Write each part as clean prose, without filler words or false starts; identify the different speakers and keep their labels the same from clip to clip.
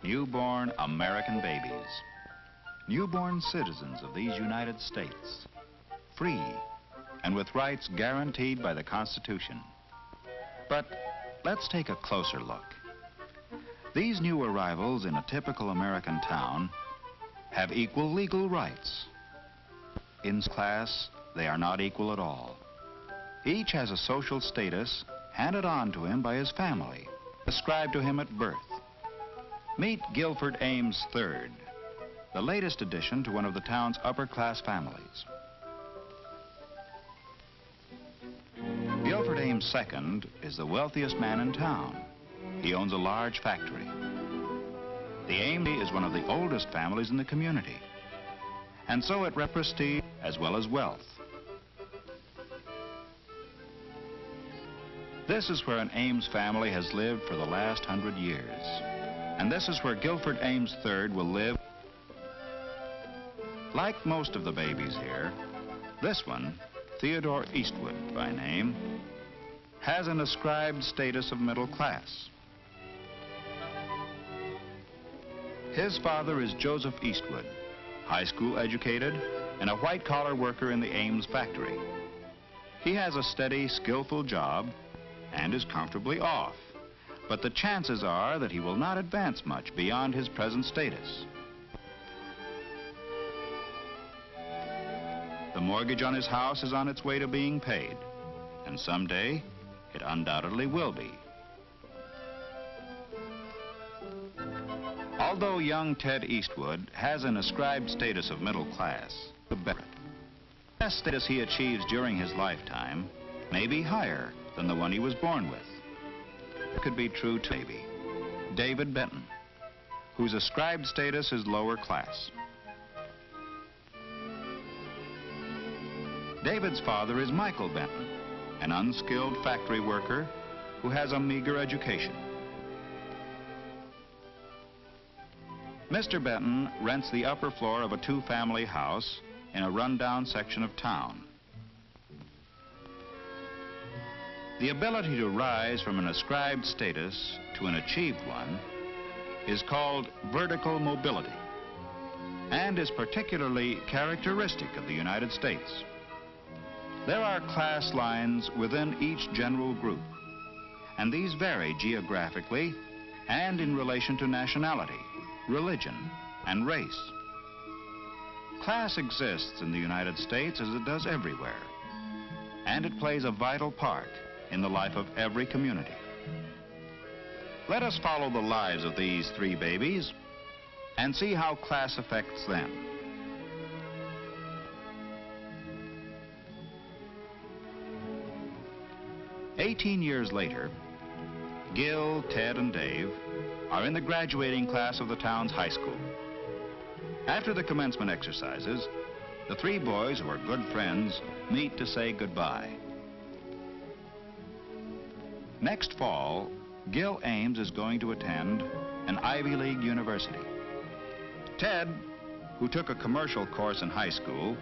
Speaker 1: Newborn American babies. Newborn citizens of these United States. Free and with rights guaranteed by the Constitution. But let's take a closer look. These new arrivals in a typical American town have equal legal rights. In class, they are not equal at all. Each has a social status handed on to him by his family, ascribed to him at birth. Meet Guilford Ames III, the latest addition to one of the town's upper-class families. Guilford Ames II is the wealthiest man in town. He owns a large factory. The Ames is one of the oldest families in the community, and so it represents prestige as well as wealth. This is where an Ames family has lived for the last 100 years, and this is where Guilford Ames III will live. Like most of the babies here, this one, Theodore Eastwood by name, has an ascribed status of middle class. His father is Joseph Eastwood, high school educated and a white-collar worker in the Ames factory. He has a steady, skillful job and is comfortably off, but the chances are that he will not advance much beyond his present status. The mortgage on his house is on its way to being paid, and someday it undoubtedly will be. Although young Ted Eastwood has an ascribed status of middle class, the best status he achieves during his lifetime may be higher than the one he was born with. It could be true to maybe David Benton, whose ascribed status is lower class. David's father is Michael Benton, an unskilled factory worker who has a meager education. Mr. Benton rents the upper floor of a two-family house in a rundown section of town. The ability to rise from an ascribed status to an achieved one is called vertical mobility and is particularly characteristic of the United States. There are class lines within each general group, and these vary geographically and in relation to nationality, religion, and race. Class exists in the United States as it does everywhere, and it plays a vital part in the life of every community. Let us follow the lives of these three babies and see how class affects them. "18 years later, Gil, Ted, and Dave are in the graduating class of the town's high school. After the commencement exercises, the three boys, who are good friends, meet to say goodbye. Next fall, Gil Ames is going to attend an Ivy League university. Ted, who took a commercial course in high school,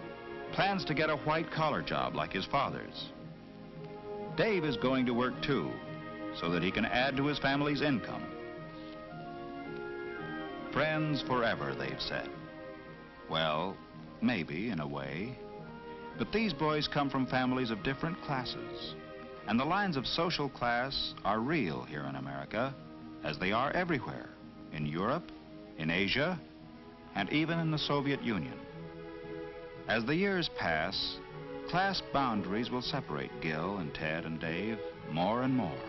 Speaker 1: plans to get a white-collar job like his father's. Dave is going to work too, so that he can add to his family's income. Friends forever, they've said. Well, maybe in a way, but these boys come from families of different classes, and the lines of social class are real here in America, as they are everywhere, in Europe, in Asia, and even in the Soviet Union. As the years pass, class boundaries will separate Gil and Ted and Dave more and more.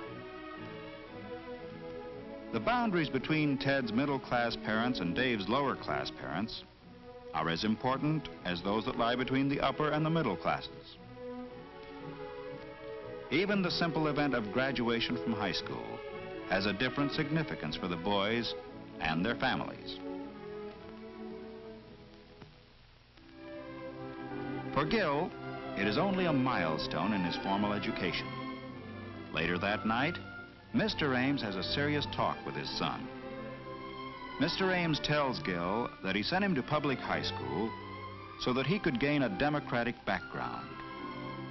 Speaker 1: The boundaries between Ted's middle-class parents and Dave's lower-class parents are as important as those that lie between the upper and the middle classes. Even the simple event of graduation from high school has a different significance for the boys and their families. For Gil, it is only a milestone in his formal education. Later that night, Mr. Ames has a serious talk with his son. Mr. Ames tells Gil that he sent him to public high school so that he could gain a democratic background.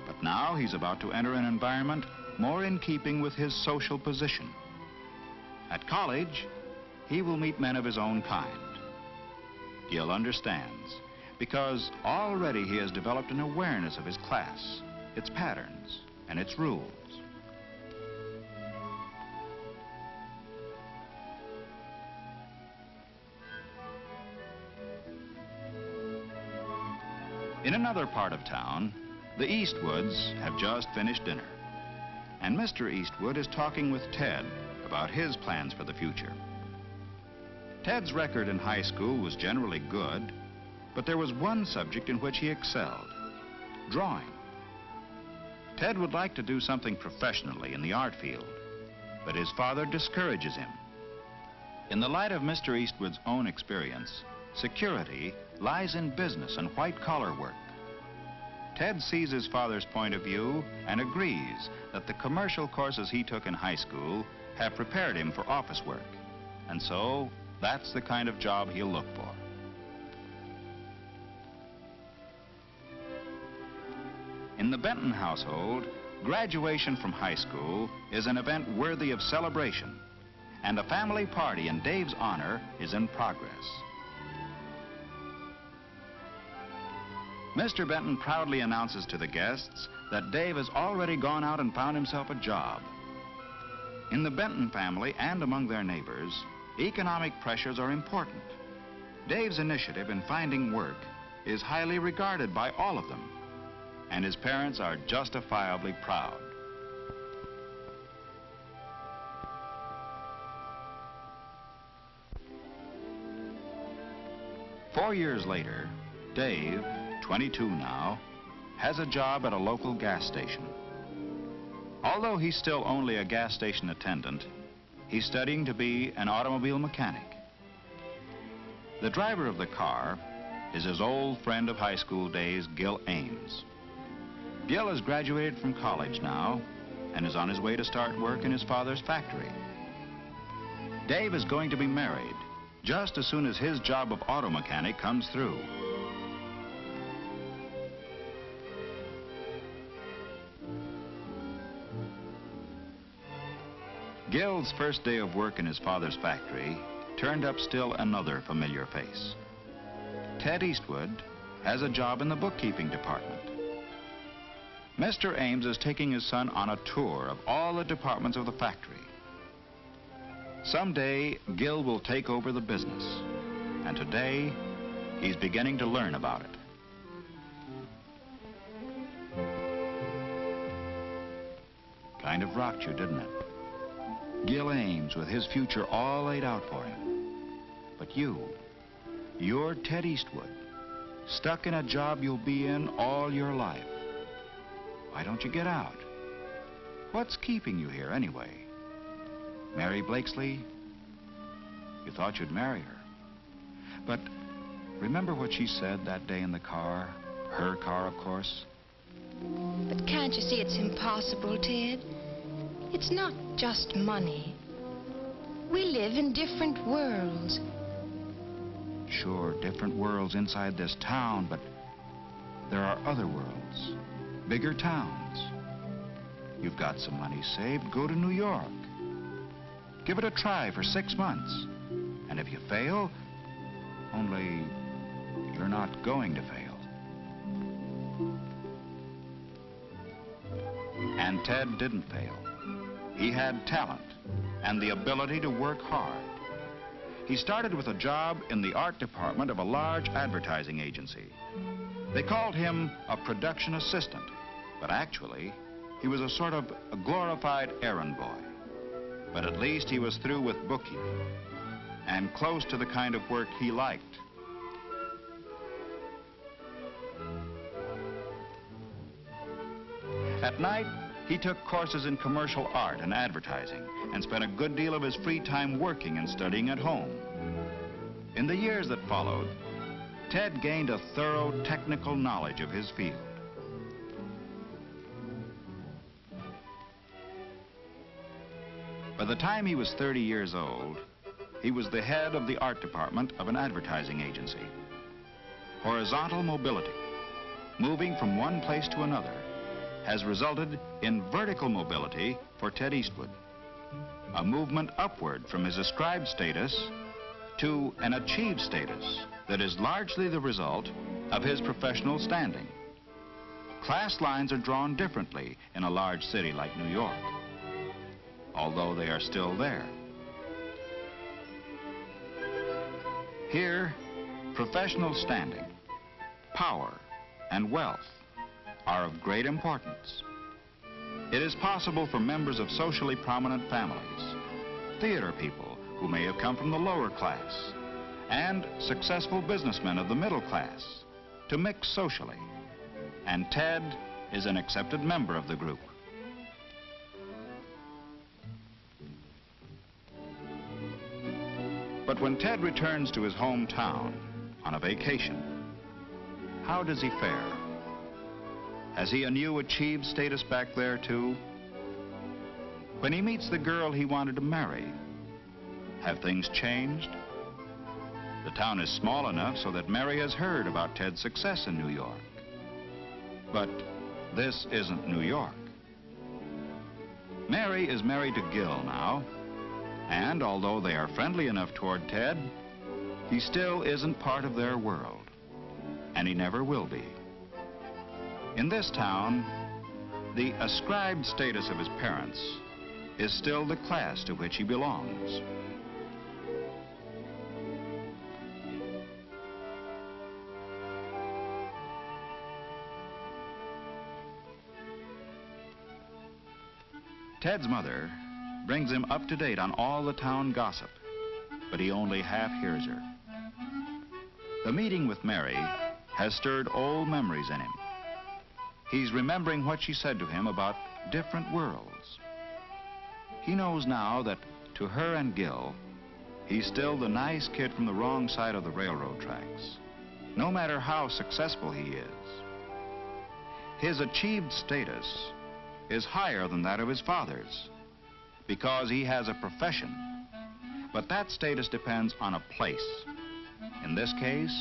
Speaker 1: But now he's about to enter an environment more in keeping with his social position. At college, he will meet men of his own kind. Gil understands, because already he has developed an awareness of his class, its patterns, and its rules. In another part of town, the Eastwoods have just finished dinner, and Mr. Eastwood is talking with Ted about his plans for the future. Ted's record in high school was generally good, but there was one subject in which he excelled: drawing. Ted would like to do something professionally in the art field, but his father discourages him. In the light of Mr. Eastwood's own experience, security lies in business and white-collar work. Ted sees his father's point of view and agrees that the commercial courses he took in high school have prepared him for office work, and so that's the kind of job he'll look for. In the Benton household, graduation from high school is an event worthy of celebration, and a family party in Dave's honor is in progress. Mr. Benton proudly announces to the guests that Dave has already gone out and found himself a job. In the Benton family and among their neighbors, economic pressures are important. Dave's initiative in finding work is highly regarded by all of them, and his parents are justifiably proud. Four years later, Dave, 22 now, has a job at a local gas station. Although he's still only a gas station attendant, he's studying to be an automobile mechanic. The driver of the car is his old friend of high school days, Gil Ames. Gil has graduated from college now and is on his way to start work in his father's factory. Dave is going to be married just as soon as his job of auto mechanic comes through. Gil's first day of work in his father's factory turned up still another familiar face. Ted Eastwood has a job in the bookkeeping department. Mr. Ames is taking his son on a tour of all the departments of the factory. Someday, Gil will take over the business, and today, he's beginning to learn about it. Kind of rocked you, didn't it? Gil Ames with his future all laid out for him. But you're Ted Eastwood, stuck in a job you'll be in all your life. Why don't you get out? What's keeping you here anyway? Mary Blakesley? You thought you'd marry her. But remember what she said that day in the car? Her car, of course.
Speaker 2: But can't you see it's impossible, Ted? It's not just money. We live in different worlds.
Speaker 1: Sure, different worlds inside this town, but there are other worlds, bigger towns. You've got some money saved, go to New York. Give it a try for 6 months. And if you fail, only you're not going to fail. And Ted didn't fail. He had talent and the ability to work hard. He started with a job in the art department of a large advertising agency. They called him a production assistant, but actually, he was a sort of a glorified errand boy. But at least he was through with bookkeeping and close to the kind of work he liked. At night, he took courses in commercial art and advertising and spent a good deal of his free time working and studying at home. In the years that followed, Ted gained a thorough technical knowledge of his field. By the time he was 30 years old, he was the head of the art department of an advertising agency. Horizontal mobility, moving from one place to another, has resulted in vertical mobility for Ted Eastwood. a movement upward from his ascribed status to an achieved status that is largely the result of his professional standing. Class lines are drawn differently in a large city like New York, although they are still there. Here, professional standing, power, and wealth are of great importance. It is possible for members of socially prominent families, theater people who may have come from the lower class, and successful businessmen of the middle class to mix socially, and Ted is an accepted member of the group. But when Ted returns to his hometown on a vacation, how does he fare? Has he a new achieved status back there too? When he meets the girl he wanted to marry, have things changed? The town is small enough so that Mary has heard about Ted's success in New York. But this isn't New York. Mary is married to Gil now, and although they are friendly enough toward Ted, he still isn't part of their world, and he never will be. In this town, the ascribed status of his parents is still the class to which he belongs. Ted's mother brings him up to date on all the town gossip, but he only half hears her. The meeting with Mary has stirred old memories in him. He's remembering what she said to him about different worlds. He knows now that to her and Gil, he's still the nice kid from the wrong side of the railroad tracks, no matter how successful he is. His achieved status is higher than that of his father's because he has a profession, but that status depends on a place. In this case,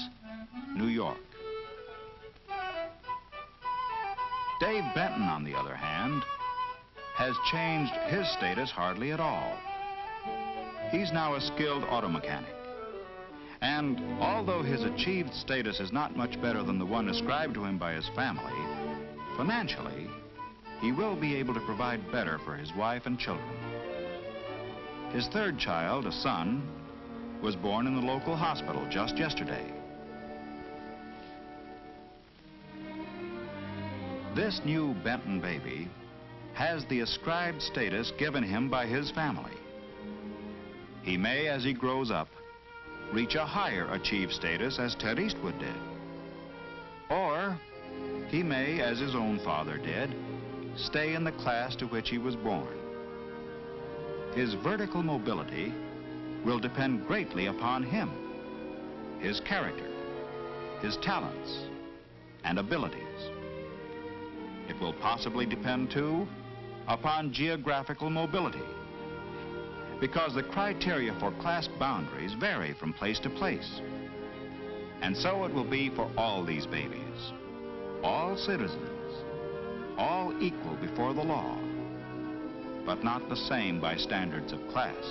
Speaker 1: New York. Dave Benton, on the other hand, has changed his status hardly at all. He's now a skilled auto mechanic. And although his achieved status is not much better than the one ascribed to him by his family, financially, he will be able to provide better for his wife and children. His third child, a son, was born in the local hospital just yesterday. This new Benton baby has the ascribed status given him by his family. He may, as he grows up, reach a higher achieved status as Ted Eastwood did. Or he may, as his own father did, stay in the class to which he was born. His vertical mobility will depend greatly upon him, his character, his talents, and abilities. It will possibly depend, too, upon geographical mobility, because the criteria for class boundaries vary from place to place. And so it will be for all these babies, all citizens, all equal before the law, but not the same by standards of class.